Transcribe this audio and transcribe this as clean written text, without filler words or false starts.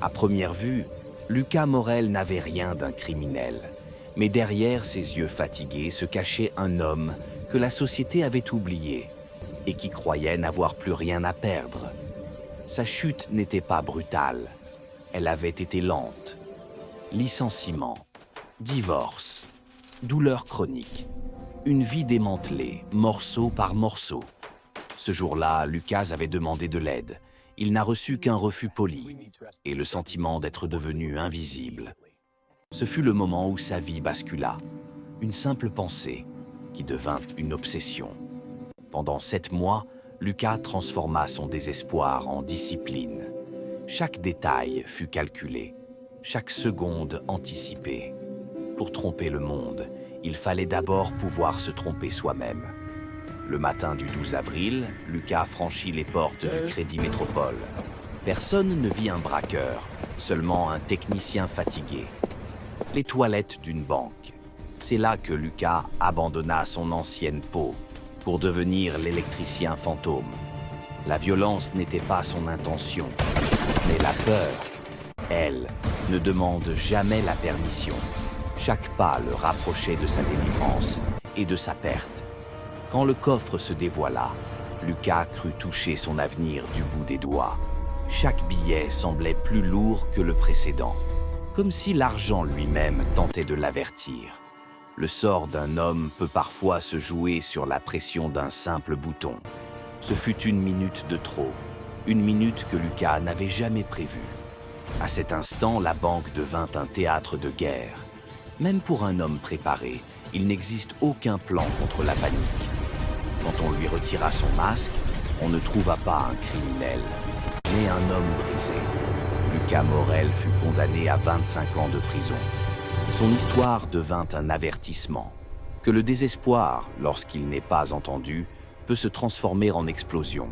À première vue, Lucas Morel n'avait rien d'un criminel. Mais derrière ses yeux fatigués se cachait un homme que la société avait oublié et qui croyait n'avoir plus rien à perdre. Sa chute n'était pas brutale, elle avait été lente. Licenciement, divorce, douleur chronique, une vie démantelée, morceau par morceau. Ce jour-là, Lucas avait demandé de l'aide. Il n'a reçu qu'un refus poli et le sentiment d'être devenu invisible. Ce fut le moment où sa vie bascula. Une simple pensée qui devint une obsession. Pendant 7 mois, Lucas transforma son désespoir en discipline. Chaque détail fut calculé, chaque seconde anticipée. Pour tromper le monde, il fallait d'abord pouvoir se tromper soi-même. Le matin du 12 avril, Lucas franchit les portes du Crédit Métropole. Personne ne vit un braqueur, seulement un technicien fatigué. Les toilettes d'une banque. C'est là que Lucas abandonna son ancienne peau pour devenir l'électricien fantôme. La violence n'était pas son intention, mais la peur, elle, ne demande jamais la permission. Chaque pas le rapprochait de sa délivrance et de sa perte. Quand le coffre se dévoila, Lucas crut toucher son avenir du bout des doigts. Chaque billet semblait plus lourd que le précédent, comme si l'argent lui-même tentait de l'avertir. Le sort d'un homme peut parfois se jouer sur la pression d'un simple bouton. Ce fut une minute de trop, une minute que Lucas n'avait jamais prévue. À cet instant, la banque devint un théâtre de guerre. Même pour un homme préparé, il n'existe aucun plan contre la panique. Quand on lui retira son masque, on ne trouva pas un criminel, mais un homme brisé. Lucas Morel fut condamné à 25 ans de prison. Son histoire devint un avertissement que le désespoir, lorsqu'il n'est pas entendu, peut se transformer en explosion.